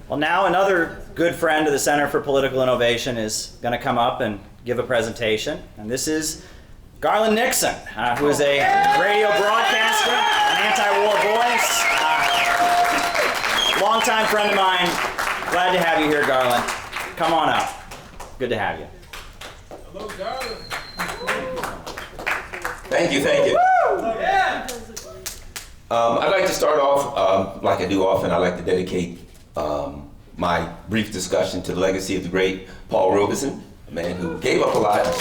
Well, now another good friend of the Center for Political Innovation is going to come up and give a presentation. And this is Garland Nixon, who is a radio broadcaster, an anti-war voice, longtime friend of mine. Glad to have you here, Garland. Come on up. Good to have you. Hello, Garland. Thank you, thank you. Yeah. I'd like to start off, like I do often, I'd like to dedicate my brief discussion to the legacy of the great Paul Robison, a man who gave up a lot and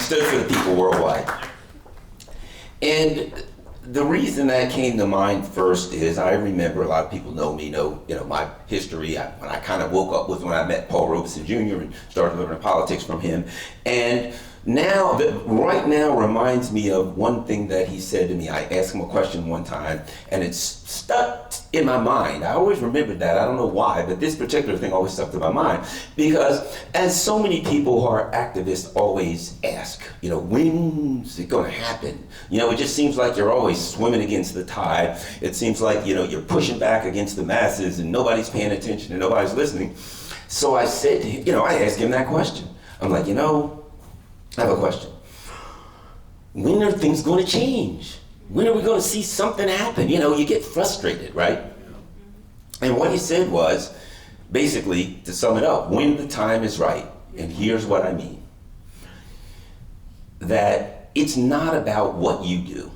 stood for the people worldwide. And the reason that came to mind first is I remember, a lot of people know me, know my history. When I kind of woke up was when I met Paul Robison Jr. and started learning politics from him. And right now reminds me of one thing that he said to me. I asked him a question one time, and it's stuck in my mind. I always remembered that. I don't know why, but this particular thing always stuck to my mind. Because as so many people who are activists always ask, when's it going to happen? It just seems like you're always swimming against the tide. It seems like, you're pushing back against the masses and nobody's paying attention and nobody's listening. So I said to him, I asked him that question. I'm like, I have a question. When are things going to change? When are we going to see something happen? You get frustrated, right? And what he said was, basically, to sum it up, when the time is right, and here's what I mean, that it's not about what you do,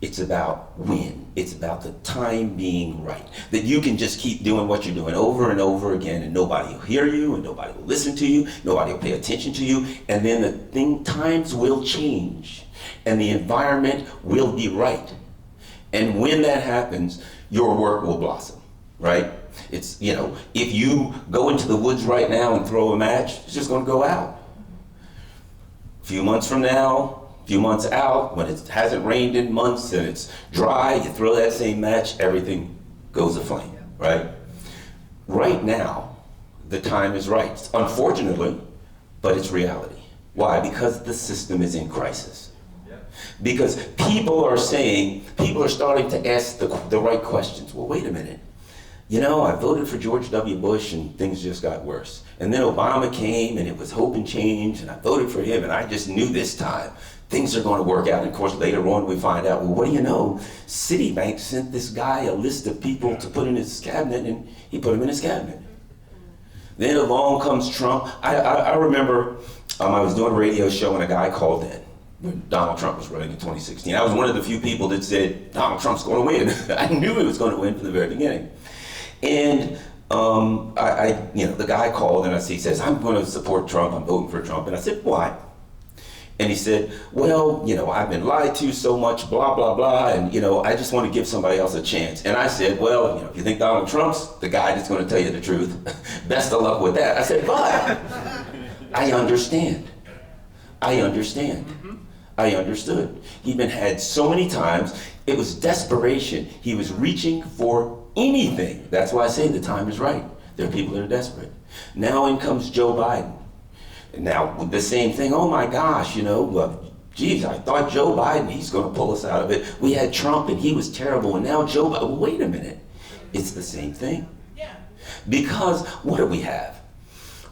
it's about when. It's about the time being right. That you can just keep doing what you're doing over and over again, and nobody will hear you, and nobody will listen to you, nobody will pay attention to you, and then times will change, and the environment will be right. And when that happens, your work will blossom, right? It's, if you go into the woods right now and throw a match, it's just gonna go out. A few months from now, few months out, when it hasn't rained in months and it's dry, you throw that same match, everything goes aflame, right? Right now, the time is right. Unfortunately, but it's reality. Why? Because the system is in crisis. Because people are starting to ask the right questions. Well, wait a minute. I voted for George W. Bush and things just got worse. And then Obama came and it was hope and change, and I voted for him and I just knew this time things are going to work out. And of course, later on we find out, well, what do you know? Citibank sent this guy a list of people to put in his cabinet, and he put them in his cabinet. Then along comes Trump. I remember I was doing a radio show and a guy called in when Donald Trump was running in 2016. I was one of the few people that said, Donald Trump's going to win. I knew he was going to win from the very beginning. And the guy called and he says, I'm going to support Trump, I'm voting for Trump. And I said, why? And he said, well, I've been lied to so much, blah, blah, blah, and, I just want to give somebody else a chance. And I said, well, if you think Donald Trump's the guy that's going to tell you the truth, best of luck with that. I said, but I understand. I understood. He'd been had so many times, it was desperation. He was reaching for anything. That's why I say the time is right. There are people that are desperate. Now in comes Joe Biden. Now, the same thing, oh my gosh, geez, I thought Joe Biden, he's going to pull us out of it. We had Trump and he was terrible, and now Joe Biden, well, wait a minute. It's the same thing. Yeah. Because what do we have?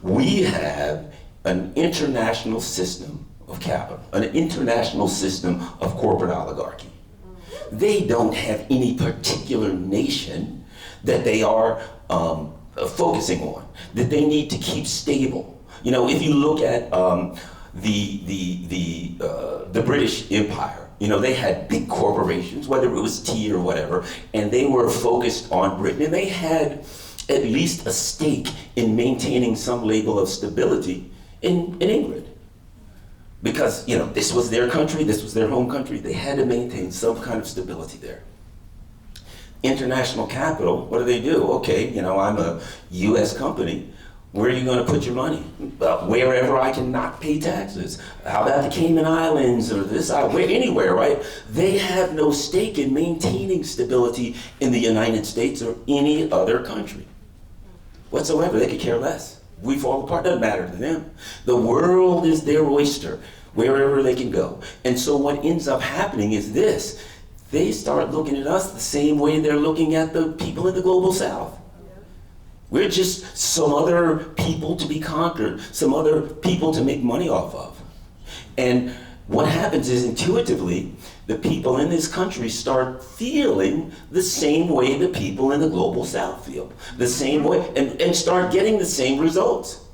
We have an international system of capital, an international system of corporate oligarchy. They don't have any particular nation that they are focusing on, that they need to keep stable. If you look at the British Empire, they had big corporations, whether it was tea or whatever, and they were focused on Britain, and they had at least a stake in maintaining some label of stability in England. Because, this was their country, this was their home country, they had to maintain some kind of stability there. International capital, what do? Okay, I'm a US company. Where are you going to put your money? Wherever I can not pay taxes. How about the Cayman Islands or anywhere, right? They have no stake in maintaining stability in the United States or any other country whatsoever. They could care less. We fall apart, doesn't matter to them. The world is their oyster, wherever they can go. And so what ends up happening is this. they start looking at us the same way they're looking at the people in the global south. We're just some other people to be conquered, some other people to make money off of. And what happens is intuitively, the people in this country start feeling the same way the people in the global south feel. The same way, and start getting the same results.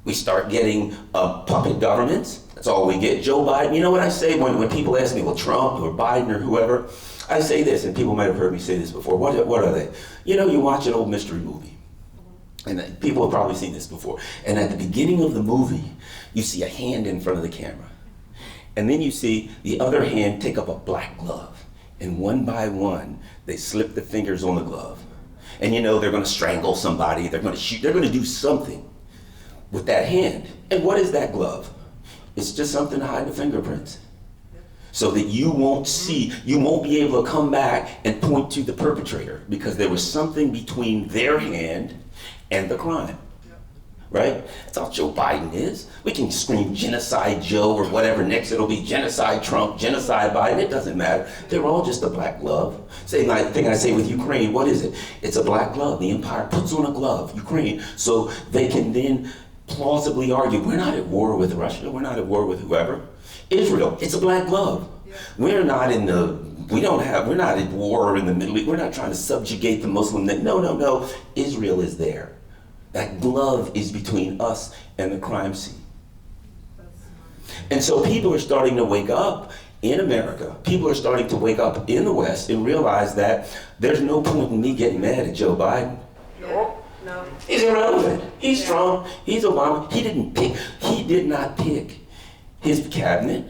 We start getting puppet governments. That's all we get. Joe Biden, you know what I say when people ask me, well, Trump or Biden or whoever, I say this, and people might have heard me say this before. What are they? You know, you watch an old mystery movie, and people have probably seen this before. And at the beginning of the movie, you see a hand in front of the camera. And then you see the other hand take up a black glove. And one by one, they slip the fingers on the glove. And you know they're gonna strangle somebody, they're gonna shoot, they're gonna do something with that hand. And what is that glove? It's just something to hide the fingerprints. So that you won't see, you won't be able to come back and point to the perpetrator because there was something between their hand and the crime. Right? That's all Joe Biden is. We can scream genocide Joe or whatever. Next it'll be genocide Trump, genocide Biden. It doesn't matter. They're all just a black glove. Same thing I say with Ukraine. What is it? It's a black glove. The empire puts on a glove, Ukraine, so they can then plausibly argue, we're not at war with Russia. We're not at war with whoever. Israel, it's a black glove. We're not at war in the Middle East. We're not trying to subjugate the Muslim. No. Israel is there. That glove is between us and the crime scene. And so people are starting to wake up in America. People are starting to wake up in the West and realize that there's no point in me getting mad at Joe Biden. No. He's irrelevant. He's Trump. He's Obama. He did not pick his cabinet.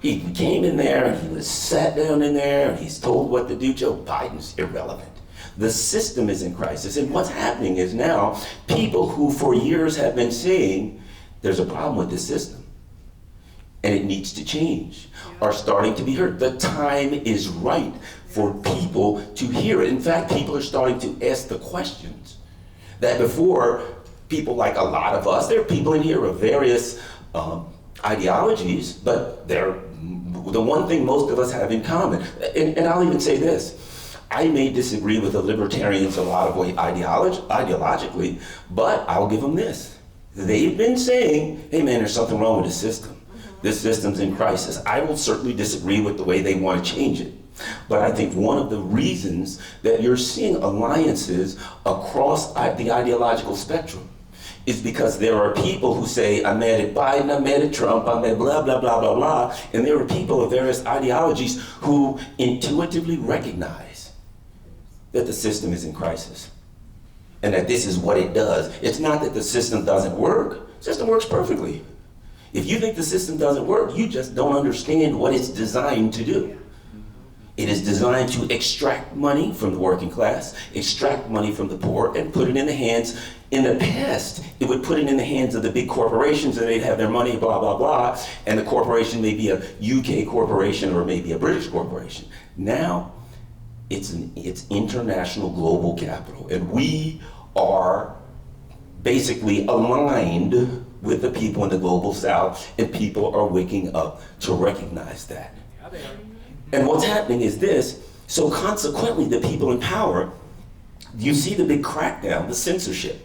He came in there and he was sat down in there and he's told what to do. Joe Biden's irrelevant. The system is in crisis. And what's happening is now people who for years have been saying there's a problem with this system and it needs to change are starting to be heard. The time is right for people to hear it. In fact, people are starting to ask the questions that before people like a lot of us, there are people in here of various ideologies, but they're the one thing most of us have in common. And I'll even say this. I may disagree with the libertarians a lot of way ideologically, but I'll give them this. They've been saying, hey man, there's something wrong with the system. This system's in crisis. I will certainly disagree with the way they want to change it. But I think one of the reasons that you're seeing alliances across the ideological spectrum is because there are people who say, I'm mad at Biden, I'm mad at Trump, I'm mad blah, blah, blah, blah, blah. And there are people of various ideologies who intuitively recognize that the system is in crisis and that this is what it does. It's not that the system doesn't work. The system works perfectly. If you think the system doesn't work, you just don't understand what it's designed to do. It is designed to extract money from the working class, extract money from the poor, and put it in the hands. In the past, it would put it in the hands of the big corporations and they'd have their money, blah, blah, blah, and the corporation may be a UK corporation or maybe a British corporation. Now, it's international global capital, and we are basically aligned with the people in the global south, and people are waking up to recognize that. And what's happening is this, so consequently the people in power, you see the big crackdown, the censorship,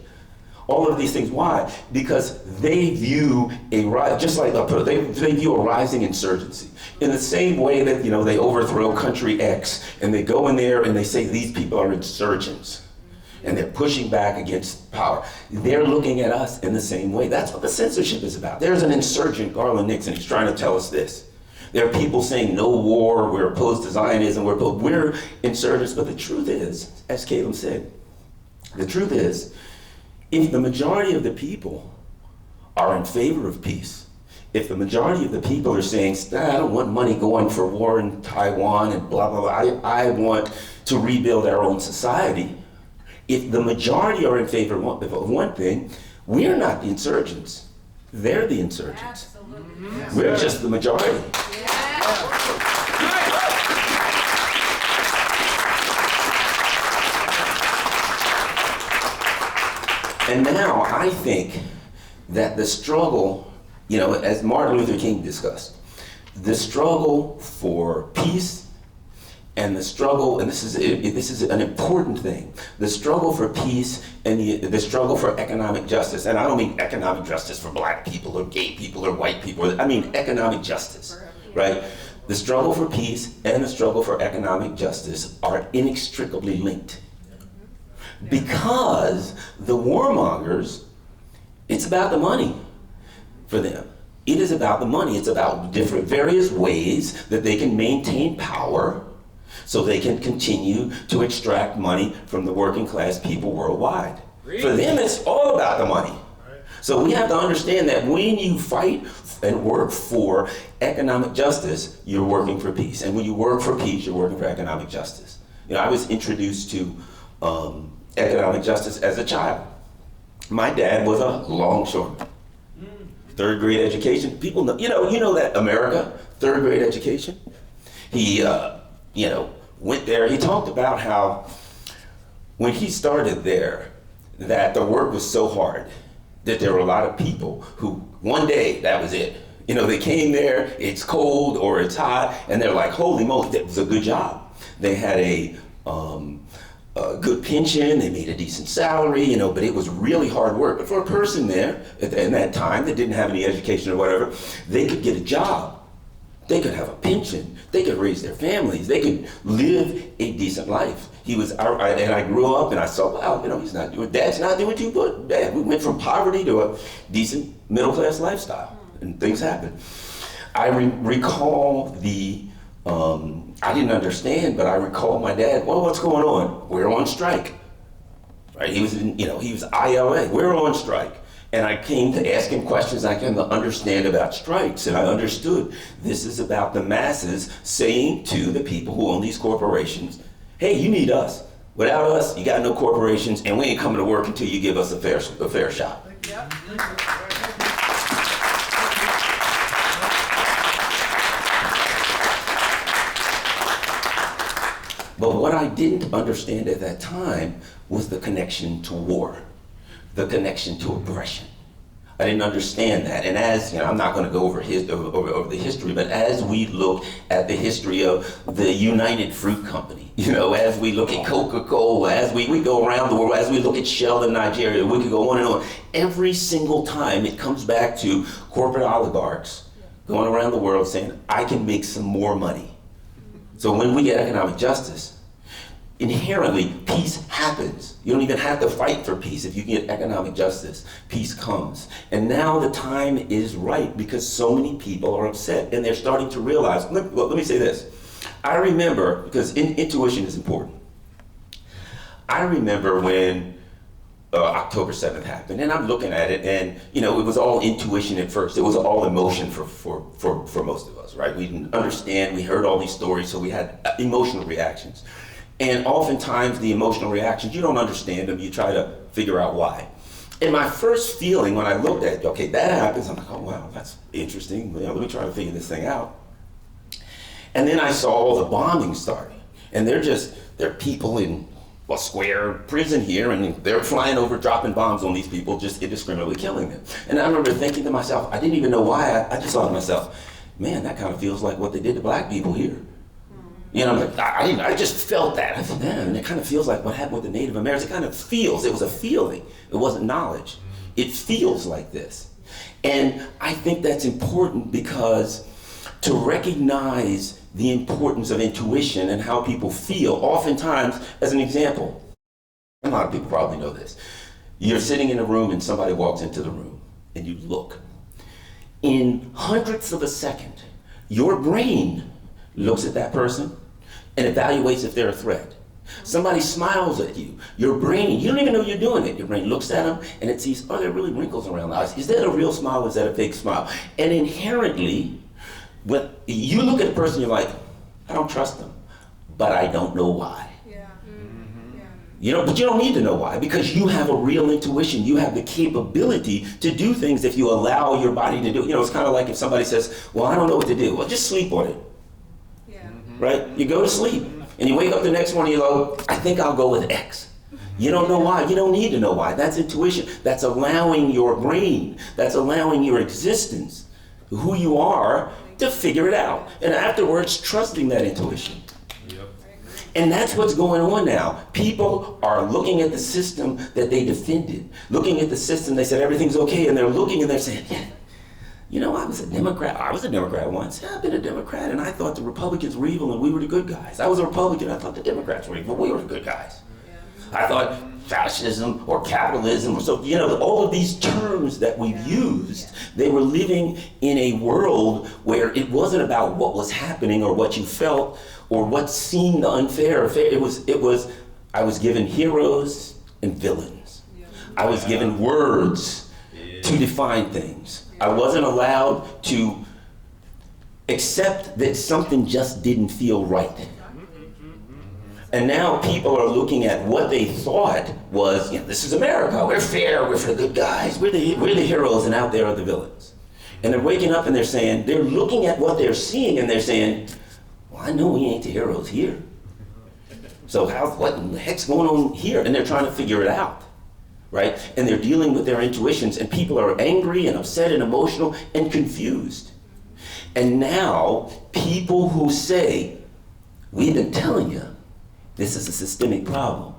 all of these things. Why? Because they view they view a rising insurgency. In the same way that, they overthrow country X and they go in there and they say these people are insurgents and they're pushing back against power. They're looking at us in the same way. That's what the censorship is about. There's an insurgent, Garland Nixon, he's trying to tell us this. There are people saying no war, we're opposed to Zionism, we're insurgents. But the truth is, as Caleb said, the truth is, if the majority of the people are in favor of peace, if the majority of the people are saying, I don't want money going for war in Taiwan and blah, blah, blah, I want to rebuild our own society, if the majority are in favor of one thing, we're not the insurgents. They're the insurgents. Absolutely. We're just the majority. And now I think that the struggle, as Martin Luther King discussed, the struggle for peace And the struggle, and this is an important thing, the struggle for peace and the struggle for economic justice, and I don't mean economic justice for black people or gay people or white people, I mean economic justice, right? The struggle for peace and the struggle for economic justice are inextricably linked. Because the warmongers, it's about the money for them. It is about the money. It's about different various ways that they can maintain power so they can continue to extract money from the working class people worldwide. For them, it's all about the money. So we have to understand that when you fight and work for economic justice, you're working for peace. And when you work for peace, you're working for economic justice. You know, I was introduced to economic justice as a child. My dad was a longshoreman. Third grade education. People know, you know that America, third grade education. He, went there. He talked about how when he started there, that the work was so hard that there were a lot of people who one day, that was it. You know, they came there, it's cold or it's hot, and they're like, holy moly, that was a good job. They had a good pension, they made a decent salary, but it was really hard work. But for a person there in that time that didn't have any education or whatever, they could get a job. They could have a pension. They could raise their families. They could live a decent life. And I grew up and I saw, wow, Dad's not doing too good. Dad, we went from poverty to a decent middle class lifestyle, and things happen. I recall I didn't understand, but I recall my dad, well, what's going on? We're on strike, right? He was ILA, we're on strike. And I came to ask him questions I came to understand about strikes, and I understood this is about the masses saying to the people who own these corporations, hey, you need us. Without us, you got no corporations, and we ain't coming to work until you give us a fair shot. Yep. But what I didn't understand at that time was the connection to war, the connection to oppression. I didn't understand that. And as, I'm not going to go over the history, but as we look at the history of the United Fruit Company, as we look at Coca-Cola, as we go around the world, as we look at Shell in Nigeria, we could go on and on. Every single time it comes back to corporate oligarchs going around the world saying, I can make some more money. So when we get economic justice, inherently peace happens. You don't even have to fight for peace. If you get economic justice, peace comes. And now the time is right because so many people are upset and they're starting to realize, let me say this. I remember, because intuition is important. I remember when October 7th happened, and I'm looking at it, and it was all intuition at first. It was all emotion for most of us, right? We didn't understand. We heard all these stories, so we had emotional reactions. And oftentimes the emotional reactions, you don't understand them. You try to figure out why. And my first feeling when I looked at, okay, that happens, I'm like, oh wow, that's interesting. Let me try to figure this thing out. And then I saw all the bombing starting, and they're people in a square prison here, and they're flying over, dropping bombs on these people, just indiscriminately killing them. And I remember thinking to myself, I didn't even know why, I just thought to myself, man, that kind of feels like what they did to black people here. I'm like, I just felt that. I thought, man, it kind of feels like what happened with the Native Americans. It kind of feels, it was a feeling. It wasn't knowledge. It feels like this. And I think that's important because to recognize the importance of intuition and how people feel, oftentimes, as an example, a lot of people probably know this. You're sitting in a room and somebody walks into the room and you look. In hundredths of a second, your brain looks at that person and evaluates if they're a threat. Somebody smiles at you. Your brain, you don't even know you're doing it. Your brain looks at them and it sees, are there really wrinkles around the eyes? Is that a real smile or is that a fake smile? And inherently, when you look at a person, you're like, I don't trust them, but I don't know why. Yeah. But you don't need to know why, because you have a real intuition. You have the capability to do things if you allow your body to do it. It's kind of like if somebody says, well, I don't know what to do. Well, just sleep on it. Right? You go to sleep and you wake up the next morning, you go, I think I'll go with X. You don't know why. You don't need to know why. That's intuition. That's allowing your brain, that's allowing your existence, who you are, to figure it out. And afterwards, trusting that intuition. Yep. And that's what's going on now. People are looking at the system that they defended, looking at the system, they said everything's okay, and they're looking and they're saying, yeah, you know, I was a Democrat once. Yeah, I've been a Democrat, and I thought the Republicans were evil and we were the good guys. I was a Republican, I thought the Democrats were evil, we were the good guys. I thought fascism or capitalism, or so, you know, all of these terms that we've used, they were living in a world where it wasn't about what was happening or what you felt or what seemed unfair or fair. It was, I was given heroes and villains. I was given words to define things. I wasn't allowed to accept that something just didn't feel right. And now people are looking at what they thought was, you know, this is America, we're fair, we're for the good guys, we're the heroes, and out there are the villains. And they're waking up and they're saying, they're looking at what they're seeing and they're saying, well, I know we ain't the heroes here. So what in the heck's going on here? And they're trying to figure it out, right? And they're dealing with their intuitions, and people are angry and upset and emotional and confused. And now people who say, we've been telling you, this is a systemic problem.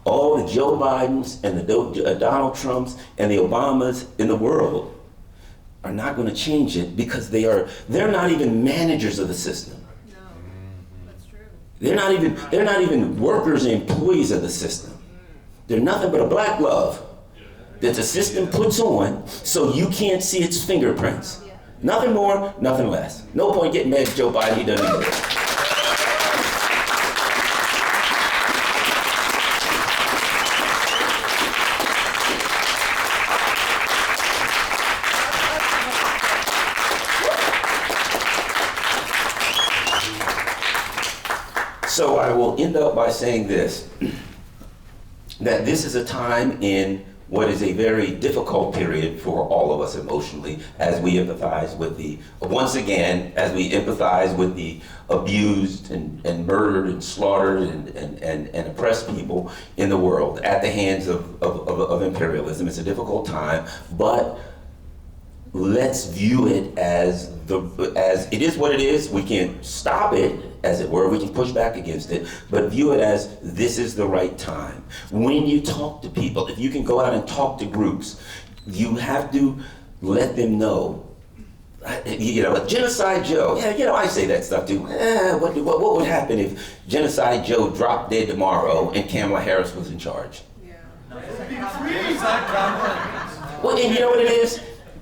All the Joe Bidens and the Donald Trumps and the Obamas in the world are not going to change it because they're not even managers of the system. No, that's true. They're not even workers and employees of the system. They're nothing but a black glove that the system puts on so you can't see its fingerprints. Nothing more, nothing less. No point getting mad at Joe Biden, he doesn't do it. So I will end up by saying this, that this is a time in what is a very difficult period for all of us emotionally as we empathize with once again, as we empathize with the abused and murdered and slaughtered and oppressed people in the world at the hands of imperialism. It's a difficult time, but let's view it as it is what it is. We can't stop it, as it were. We can push back against it, but view it as this is the right time. When you talk to people, if you can go out and talk to groups, you have to let them know. You know, Genocide Joe. Yeah, you know, I say that stuff too. What would happen if Genocide Joe dropped dead tomorrow and Kamala Harris was in charge? Yeah. Well, and you know what it is?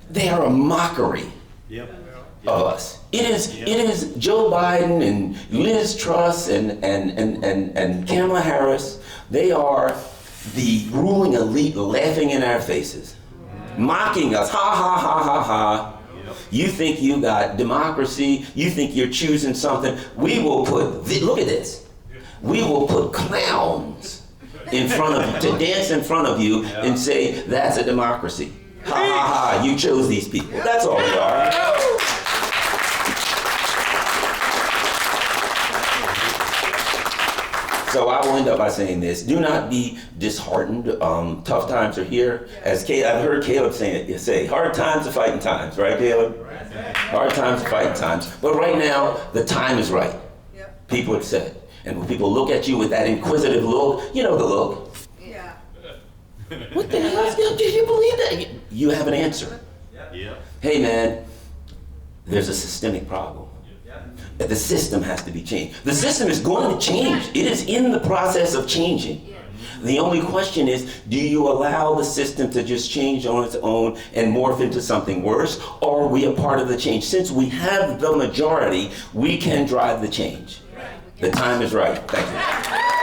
They are a mockery of us. It is Joe Biden and Liz Truss and Kamala Harris. They are the ruling elite laughing in our faces, mocking us. Ha ha ha ha ha. You think you got democracy? You think you're choosing something? We will put. Look at this. We will put clowns in front of you to dance in front of you and say that's a democracy. Ha ha ha, you chose these people. That's all we are. So I will end up by saying this. Do not be disheartened. Tough times are here. As I've heard Caleb say, hard times are fighting times, right, Caleb? Hard times are fighting times. But right now, the time is right. People are upset. And when people look at you with that inquisitive look, you know the look. What the hell? Do you believe that? You have an answer. Hey man, there's a systemic problem. The system has to be changed. The system is going to change. It is in the process of changing. The only question is, do you allow the system to just change on its own and morph into something worse, or are we a part of the change? Since we have the majority, we can drive the change. The time is right. Thank you.